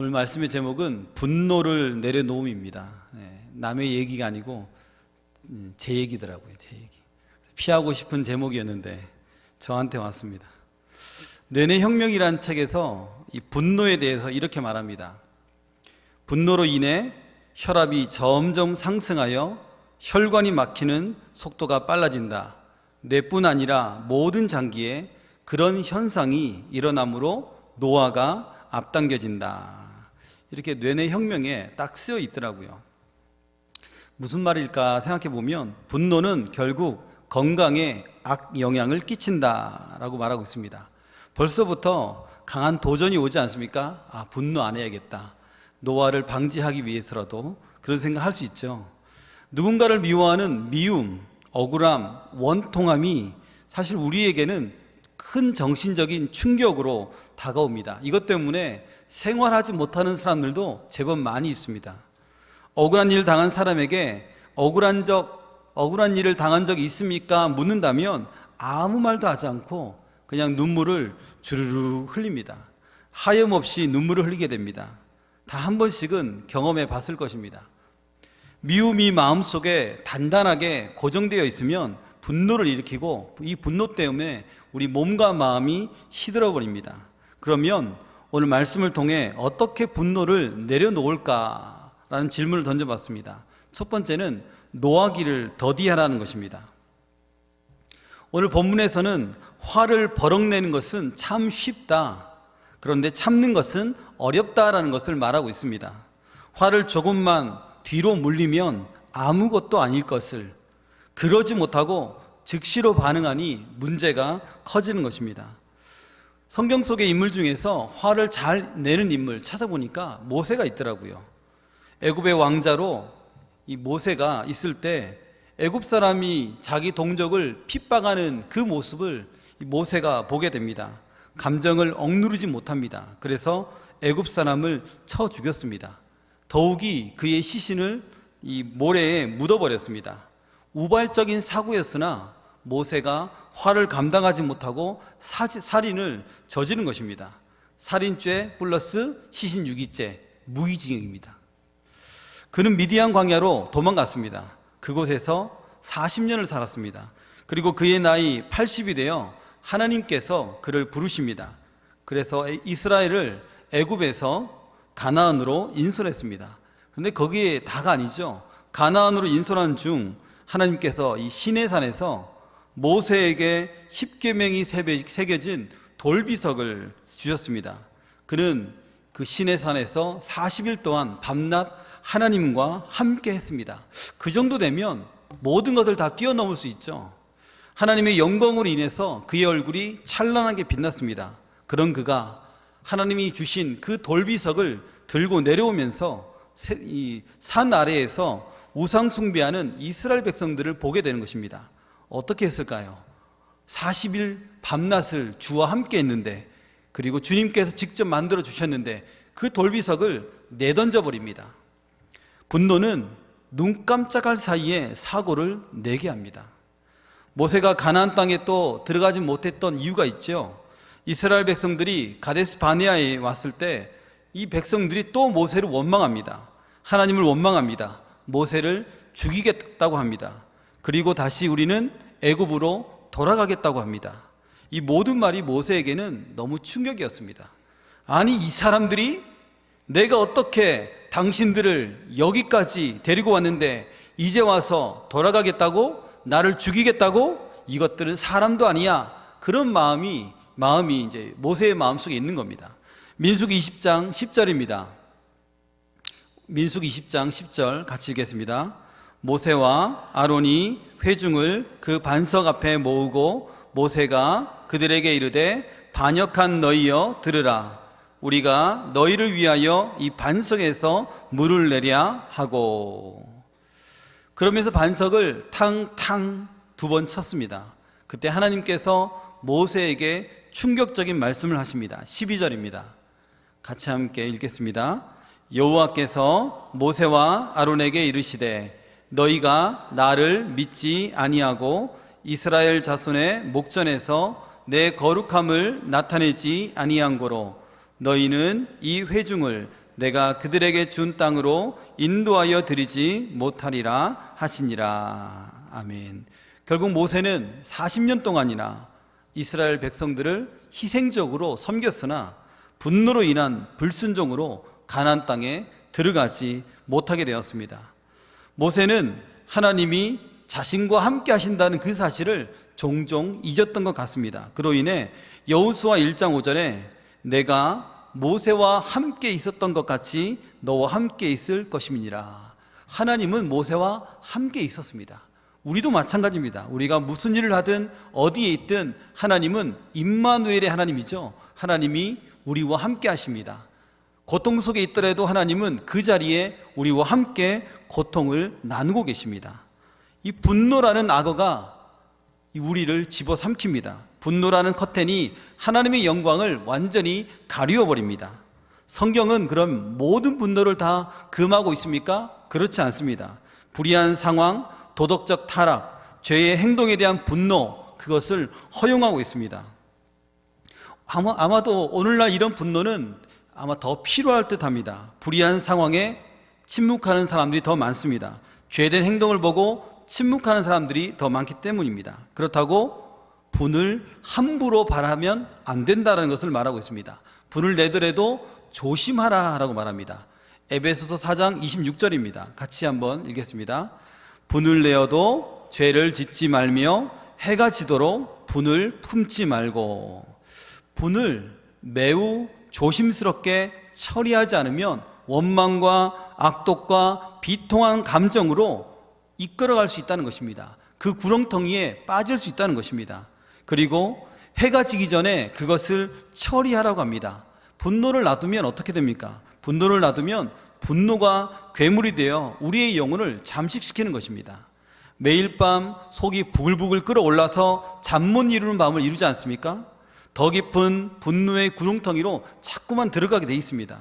오늘 말씀의 제목은 분노를 내려놓음입니다. 남의 얘기가 아니고 제 얘기더라고요. 제 얘기. 피하고 싶은 제목이었는데 저한테 왔습니다. 뇌내 혁명이라는 책에서 이 분노에 대해서 이렇게 말합니다. 분노로 인해 혈압이 점점 상승하여 혈관이 막히는 속도가 빨라진다. 뇌뿐 아니라 모든 장기에 그런 현상이 일어나므로 노화가 앞당겨진다. 이렇게 뇌내 혁명에 딱 쓰여 있더라고요. 무슨 말일까 생각해 보면 분노는 결국 건강에 악영향을 끼친다라고 말하고 있습니다. 벌써부터 강한 도전이 오지 않습니까? 분노 안 해야겠다. 노화를 방지하기 위해서라도 그런 생각할 수 있죠. 누군가를 미워하는 미움, 억울함, 원통함이 사실 우리에게는 큰 정신적인 충격으로 다가옵니다. 이것 때문에 생활하지 못하는 사람들도 제법 많이 있습니다. 억울한 일을 당한 사람에게 억울한 일을 당한 적이 있습니까? 묻는다면 아무 말도 하지 않고 그냥 눈물을 주르르 흘립니다. 하염없이 눈물을 흘리게 됩니다. 다 한 번씩은 경험해 봤을 것입니다. 미움이 마음속에 단단하게 고정되어 있으면 분노를 일으키고 이 분노 때문에 우리 몸과 마음이 시들어버립니다. 그러면 오늘 말씀을 통해 어떻게 분노를 내려놓을까라는 질문을 던져봤습니다. 첫 번째는 노하기를 더디하라는 것입니다. 오늘 본문에서는 화를 버럭내는 것은 참 쉽다. 그런데 참는 것은 어렵다라는 것을 말하고 있습니다. 화를 조금만 뒤로 물리면 아무것도 아닐 것을, 그러지 못하고 즉시로 반응하니 문제가 커지는 것입니다. 성경 속의 인물 중에서 화를 잘 내는 인물 찾아보니까 모세가 있더라고요. 애굽의 왕자로 이 모세가 있을 때 애굽 사람이 자기 동족을 핍박하는 그 모습을 이 모세가 보게 됩니다. 감정을 억누르지 못합니다. 그래서 애굽 사람을 쳐 죽였습니다. 더욱이 그의 시신을 이 모래에 묻어버렸습니다. 우발적인 사고였으나 모세가 화를 감당하지 못하고 살인을 저지른 것입니다. 살인죄 플러스 시신 유기죄, 무기징역입니다. 그는 미디안 광야로 도망갔습니다. 그곳에서 40년을 살았습니다. 그리고 그의 나이 80이 되어 하나님께서 그를 부르십니다. 그래서 이스라엘을 애굽에서 가나안으로 인솔했습니다. 그런데 거기에 다가 아니죠. 가나안으로 인솔한 중 하나님께서 이 시내산에서 모세에게 십계명이 새겨진 돌비석을 주셨습니다. 그는 그 시내산에서 40일 동안 밤낮 하나님과 함께 했습니다. 그 정도 되면 모든 것을 다 뛰어넘을 수 있죠. 하나님의 영광으로 인해서 그의 얼굴이 찬란하게 빛났습니다. 그런 그가 하나님이 주신 그 돌비석을 들고 내려오면서 이 산 아래에서 우상 숭배하는 이스라엘 백성들을 보게 되는 것입니다. 어떻게 했을까요? 40일 밤낮을 주와 함께 했는데, 그리고 주님께서 직접 만들어 주셨는데 그 돌비석을 내던져 버립니다. 분노는 눈 깜짝할 사이에 사고를 내게 합니다. 모세가 가나안 땅에 또 들어가지 못했던 이유가 있죠. 이스라엘 백성들이 가데스 바네아에 왔을 때 이 백성들이 또 모세를 원망합니다. 하나님을 원망합니다. 모세를 죽이겠다고 합니다. 그리고 다시 우리는 애굽으로 돌아가겠다고 합니다. 이 모든 말이 모세에게는 너무 충격이었습니다. 아니, 이 사람들이 내가 어떻게 당신들을 여기까지 데리고 왔는데 이제 와서 돌아가겠다고? 나를 죽이겠다고? 이것들은 사람도 아니야. 그런 마음이 이제 모세의 마음속에 있는 겁니다. 민수기 20장 10절입니다. 민수기 20장 10절 같이 읽겠습니다. 모세와 아론이 회중을 그 반석 앞에 모으고 모세가 그들에게 이르되 반역한 너희여 들으라. 우리가 너희를 위하여 이 반석에서 물을 내랴 하고. 그러면서 반석을 탕탕 2번 쳤습니다. 그때 하나님께서 모세에게 충격적인 말씀을 하십니다. 12절입니다. 같이 함께 읽겠습니다. 여호와께서 모세와 아론에게 이르시되 너희가 나를 믿지 아니하고 이스라엘 자손의 목전에서 내 거룩함을 나타내지 아니한 고로 너희는 이 회중을 내가 그들에게 준 땅으로 인도하여 드리지 못하리라 하시니라. 아멘. 결국 모세는 40년 동안이나 이스라엘 백성들을 희생적으로 섬겼으나 분노로 인한 불순종으로 가나안 땅에 들어가지 못하게 되었습니다. 모세는 하나님이 자신과 함께 하신다는 그 사실을 종종 잊었던 것 같습니다. 그로 인해 여호수아 1장 5절에 내가 모세와 함께 있었던 것 같이 너와 함께 있을 것임이니라. 하나님은 모세와 함께 있었습니다. 우리도 마찬가지입니다. 우리가 무슨 일을 하든 어디에 있든 하나님은 임마누엘의 하나님이죠. 하나님이 우리와 함께 하십니다. 고통 속에 있더라도 하나님은 그 자리에 우리와 함께 고통을 나누고 계십니다. 이 분노라는 악어가 우리를 집어삼킵니다. 분노라는 커튼이 하나님의 영광을 완전히 가리워 버립니다. 성경은 그럼 모든 분노를 다 금하고 있습니까? 그렇지 않습니다. 불의한 상황, 도덕적 타락, 죄의 행동에 대한 분노, 그것을 허용하고 있습니다. 아마도 오늘날 이런 분노는 아마 더 필요할 듯 합니다. 불의한 상황에 침묵하는 사람들이 더 많습니다. 죄된 행동을 보고 침묵하는 사람들이 더 많기 때문입니다. 그렇다고 분을 함부로 발하면 안 된다는 것을 말하고 있습니다. 분을 내더라도 조심하라라고 말합니다. 에베소서 4장 26절입니다. 같이 한번 읽겠습니다. 분을 내어도 죄를 짓지 말며 해가 지도록 분을 품지 말고. 분을 매우 조심스럽게 처리하지 않으면 원망과 악독과 비통한 감정으로 이끌어갈 수 있다는 것입니다. 그 구렁텅이에 빠질 수 있다는 것입니다. 그리고 해가 지기 전에 그것을 처리하라고 합니다. 분노를 놔두면 어떻게 됩니까? 분노를 놔두면 분노가 괴물이 되어 우리의 영혼을 잠식시키는 것입니다. 매일 밤 속이 부글부글 끓어올라서 잠 못 이루는 밤을 이루지 않습니까? 더 깊은 분노의 구렁텅이로 자꾸만 들어가게 돼 있습니다.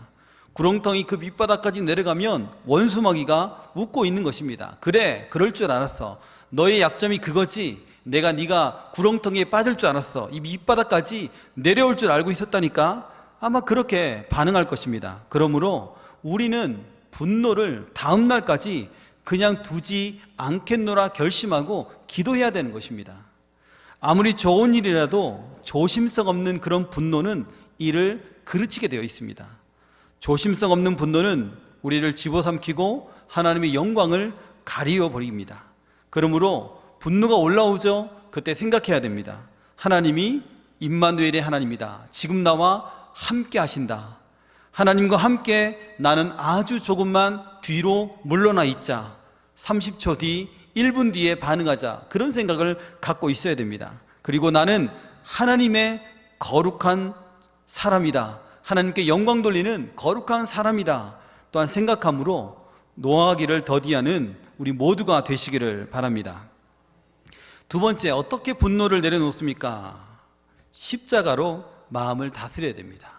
구렁텅이 그 밑바닥까지 내려가면 원수마귀가 웃고 있는 것입니다. 그래, 그럴 줄 알았어. 너의 약점이 그거지. 네가 구렁텅이에 빠질 줄 알았어. 이 밑바닥까지 내려올 줄 알고 있었다니까. 아마 그렇게 반응할 것입니다. 그러므로 우리는 분노를 다음 날까지 그냥 두지 않겠노라 결심하고 기도해야 되는 것입니다. 아무리 좋은 일이라도 조심성 없는 그런 분노는 이를 그르치게 되어 있습니다. 조심성 없는 분노는 우리를 집어삼키고 하나님의 영광을 가리워 버립니다. 그러므로 분노가 올라오죠. 그때 생각해야 됩니다. 하나님이 임마누엘의 하나님이다. 지금 나와 함께 하신다. 하나님과 함께 나는 아주 조금만 뒤로 물러나 있자. 30초 뒤, 1분 뒤에 반응하자. 그런 생각을 갖고 있어야 됩니다. 그리고 나는 하나님의 거룩한 사람이다. 하나님께 영광 돌리는 거룩한 사람이다. 또한 생각함으로 노하기를 더디하는 우리 모두가 되시기를 바랍니다. 두 번째, 어떻게 분노를 내려놓습니까? 십자가로 마음을 다스려야 됩니다.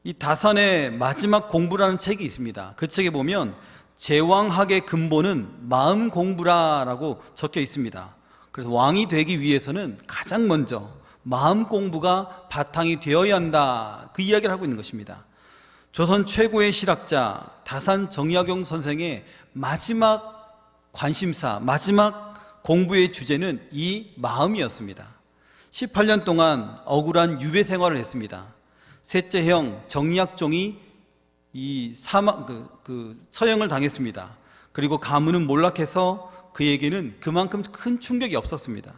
이 다산의 마지막 공부라는 책이 있습니다. 그 책에 보면 제왕학의 근본은 마음 공부라라고 적혀 있습니다. 그래서 왕이 되기 위해서는 가장 먼저 마음 공부가 바탕이 되어야 한다. 그 이야기를 하고 있는 것입니다. 조선 최고의 실학자 다산 정약용 선생의 마지막 관심사, 마지막 공부의 주제는 이 마음이었습니다. 18년 동안 억울한 유배 생활을 했습니다. 셋째 형 정약종이 이 처형을 당했습니다. 그리고 가문은 몰락해서 그에게는 그만큼 큰 충격이 없었습니다.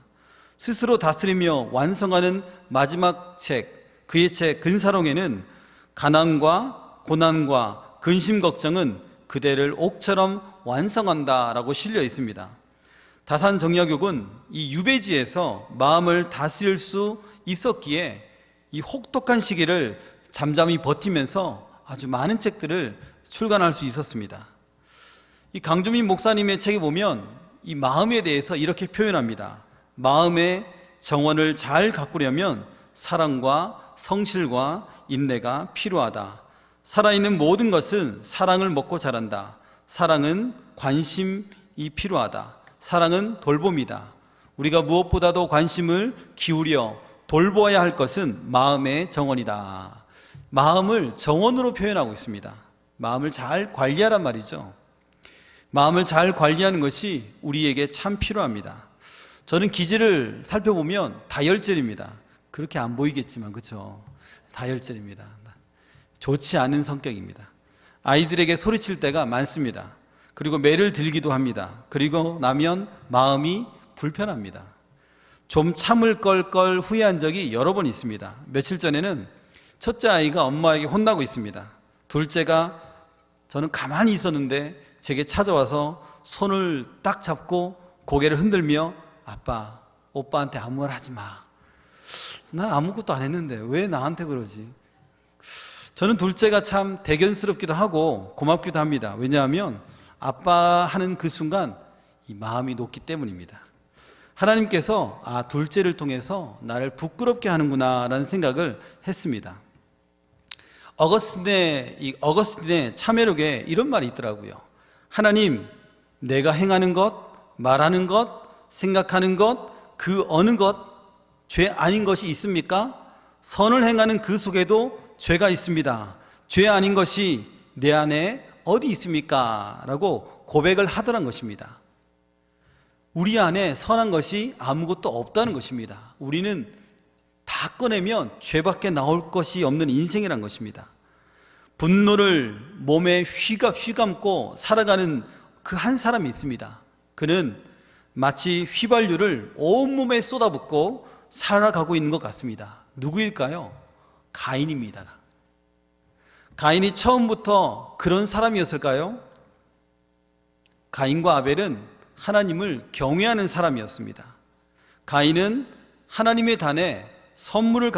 스스로 다스리며 완성하는 마지막 책, 그의 책 근사롱에는 가난과 고난과 근심 걱정은 그대를 옥처럼 완성한다라고 실려 있습니다. 다산 정약용은 이 유배지에서 마음을 다스릴 수 있었기에 이 혹독한 시기를 잠잠히 버티면서 아주 많은 책들을 출간할 수 있었습니다. 이 강주민 목사님의 책에 보면 이 마음에 대해서 이렇게 표현합니다. 마음의 정원을 잘 가꾸려면 사랑과 성실과 인내가 필요하다. 살아있는 모든 것은 사랑을 먹고 자란다. 사랑은 관심이 필요하다. 사랑은 돌봄이다. 우리가 무엇보다도 관심을 기울여 돌보아야 할 것은 마음의 정원이다. 마음을 정원으로 표현하고 있습니다. 마음을 잘 관리하란 말이죠. 마음을 잘 관리하는 것이 우리에게 참 필요합니다. 저는 기질을 살펴보면 다혈질입니다. 그렇게 안 보이겠지만 그렇죠. 다혈질입니다. 좋지 않은 성격입니다. 아이들에게 소리칠 때가 많습니다. 그리고 매를 들기도 합니다. 그리고 나면 마음이 불편합니다. 좀 참을 걸 후회한 적이 여러 번 있습니다. 며칠 전에는 첫째 아이가 엄마에게 혼나고 있습니다. 둘째가 저는 가만히 있었는데 제게 찾아와서 손을 딱 잡고 고개를 흔들며 아빠, 오빠한테 아무 말 하지 마. 난 아무것도 안 했는데 왜 나한테 그러지? 저는 둘째가 참 대견스럽기도 하고 고맙기도 합니다. 왜냐하면 아빠 하는 그 순간 이 마음이 녹기 때문입니다. 하나님께서 둘째를 통해서 나를 부끄럽게 하는구나 라는 생각을 했습니다. 어거스틴의 참회록에 이런 말이 있더라고요. 하나님, 내가 행하는 것, 말하는 것, 생각하는 것, 그 어느 것, 죄 아닌 것이 있습니까? 선을 행하는 그 속에도 죄가 있습니다. 죄 아닌 것이 내 안에 어디 있습니까? 라고 고백을 하더란 것입니다. 우리 안에 선한 것이 아무것도 없다는 것입니다. 우리는 다 꺼내면 죄밖에 나올 것이 없는 인생이란 것입니다. 분노를 몸에 휘감고 살아가는 그 한 사람이 있습니다. 그는 마치 휘발유를 온몸에 쏟아붓고 살아가고 있는 것 같습니다. 누구일까요? 가인입니다. 가인이 처음부터 그런 사람이었을까요? 가인과 아벨은 하나님을 경외하는 사람이었습니다. 가인은 하나님의 단에 선물을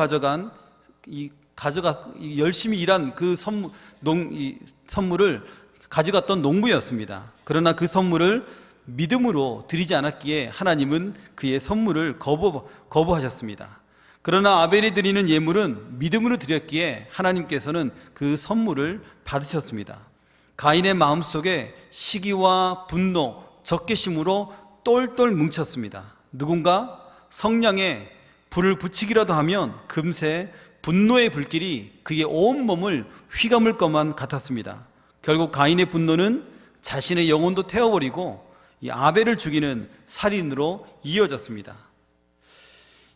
열심히 일한 그 선물을 가져갔던 농부였습니다. 그러나 그 선물을 믿음으로 드리지 않았기에 하나님은 그의 선물을 거부하셨습니다. 그러나 아벨이 드리는 예물은 믿음으로 드렸기에 하나님께서는 그 선물을 받으셨습니다. 가인의 마음속에 시기와 분노, 적개심으로 똘똘 뭉쳤습니다. 누군가 성냥에 불을 붙이기라도 하면 금세 분노의 불길이 그의 온몸을 휘감을 것만 같았습니다. 결국 가인의 분노는 자신의 영혼도 태워버리고 이 아벨을 죽이는 살인으로 이어졌습니다.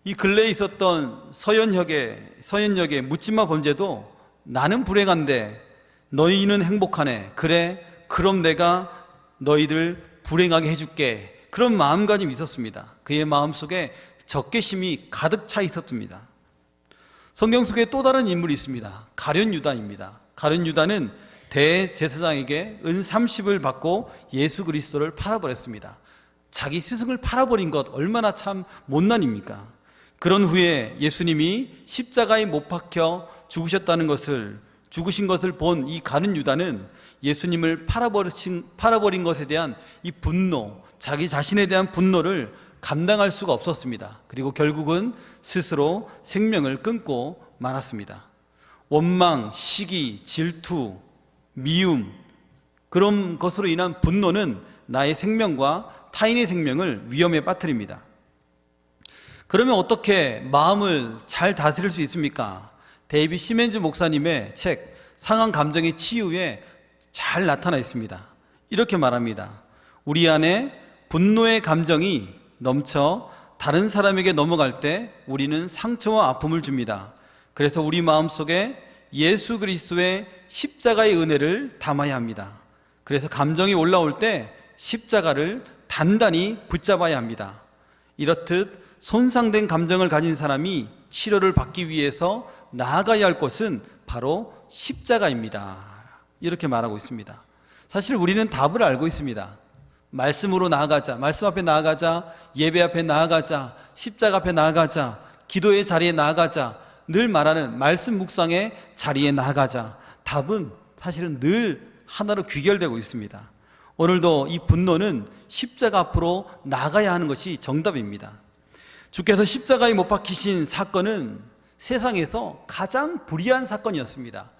이 근래에 있었던 서현역의 묻지마 범죄도 나는 불행한데 너희는 행복하네. 그래, 그럼 내가 너희들 불행하게 해줄게. 그런 마음가짐이 있었습니다. 그의 마음속에 적개심이 가득 차 있었습니다. 성경 속에 또 다른 인물이 있습니다. 가룟 유다입니다. 가룟 유다는 대제사장에게 은 30을 받고 예수 그리스도를 팔아버렸습니다. 자기 스승을 팔아버린 것 얼마나 참 못난입니까? 그런 후에 예수님이 십자가에 못 박혀 죽으신 것을 본 이 가룟 유다는 예수님을 팔아버린 것에 대한 이 분노, 자기 자신에 대한 분노를 감당할 수가 없었습니다. 그리고 결국은 스스로 생명을 끊고 말았습니다. 원망, 시기, 질투, 미움, 그런 것으로 인한 분노는 나의 생명과 타인의 생명을 위험에 빠뜨립니다. 그러면 어떻게 마음을 잘 다스릴 수 있습니까? 데이빗 시멘즈 목사님의 책 상한 감정의 치유에 잘 나타나 있습니다. 이렇게 말합니다. 우리 안에 분노의 감정이 넘쳐 다른 사람에게 넘어갈 때 우리는 상처와 아픔을 줍니다. 그래서 우리 마음속에 예수 그리스도의 십자가의 은혜를 담아야 합니다. 그래서 감정이 올라올 때 십자가를 단단히 붙잡아야 합니다. 이렇듯 손상된 감정을 가진 사람이 치료를 받기 위해서 나아가야 할 곳은 바로 십자가입니다. 이렇게 말하고 있습니다. 사실 우리는 답을 알고 있습니다. 말씀으로 나아가자, 말씀 앞에 나아가자, 예배 앞에 나아가자, 십자가 앞에 나아가자, 기도의 자리에 나아가자, 늘 말하는 말씀 묵상의 자리에 나아가자. 답은 사실은 늘 하나로 귀결되고 있습니다. 오늘도 이 분노는 십자가 앞으로 나가야 하는 것이 정답입니다. 주께서 십자가에 못 박히신 사건은 세상에서 가장 불의한 사건이었습니다.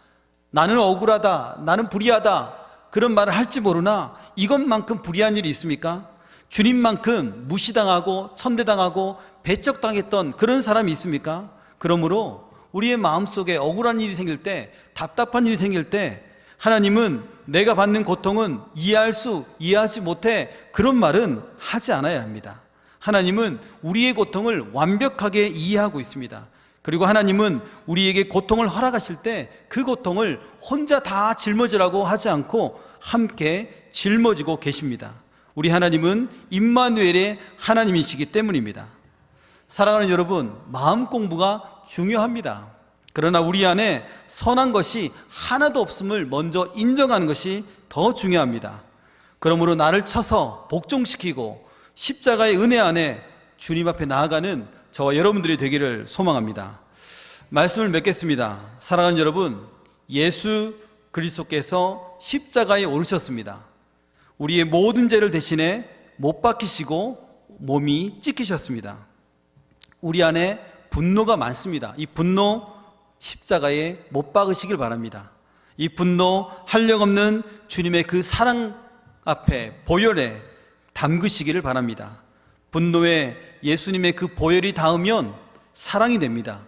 나는 억울하다, 나는 불의하다, 그런 말을 할지 모르나 이것만큼 불의한 일이 있습니까? 주님만큼 무시당하고 천대당하고 배척당했던 그런 사람이 있습니까? 그러므로 우리의 마음속에 억울한 일이 생길 때, 답답한 일이 생길 때 하나님은 내가 받는 고통은 이해하지 못해, 그런 말은 하지 않아야 합니다. 하나님은 우리의 고통을 완벽하게 이해하고 있습니다. 그리고 하나님은 우리에게 고통을 허락하실 때 그 고통을 혼자 다 짊어지라고 하지 않고 함께 짊어지고 계십니다. 우리 하나님은 임마누엘의 하나님이시기 때문입니다. 사랑하는 여러분, 마음 공부가 중요합니다. 그러나 우리 안에 선한 것이 하나도 없음을 먼저 인정하는 것이 더 중요합니다. 그러므로 나를 쳐서 복종시키고 십자가의 은혜 안에 주님 앞에 나아가는 저와 여러분들이 되기를 소망합니다. 말씀을 맺겠습니다. 사랑하는 여러분, 예수 그리스도께서 십자가에 오르셨습니다. 우리의 모든 죄를 대신해 못 박히시고 몸이 찢기셨습니다. 우리 안에 분노가 많습니다. 이 분노 십자가에 못 박으시길 바랍니다. 이 분노 한량없는 주님의 그 사랑 앞에 보혈에 담그시기를 바랍니다. 분노에 예수님의 그 보혈이 닿으면 사랑이 됩니다.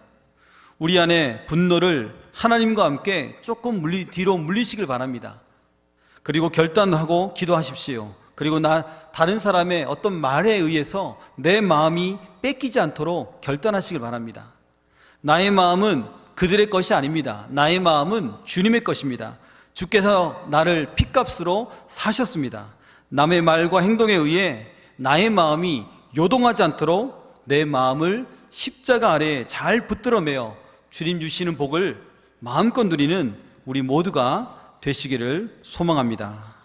우리 안에 분노를 하나님과 함께 조금 뒤로 물리시길 바랍니다. 그리고 결단하고 기도하십시오. 그리고 다른 사람의 어떤 말에 의해서 내 마음이 뺏기지 않도록 결단하시길 바랍니다. 나의 마음은 그들의 것이 아닙니다. 나의 마음은 주님의 것입니다. 주께서 나를 핏값으로 사셨습니다. 남의 말과 행동에 의해 나의 마음이 요동하지 않도록 내 마음을 십자가 아래에 잘 붙들어 매어 주님 주시는 복을 마음껏 누리는 우리 모두가 되시기를 소망합니다.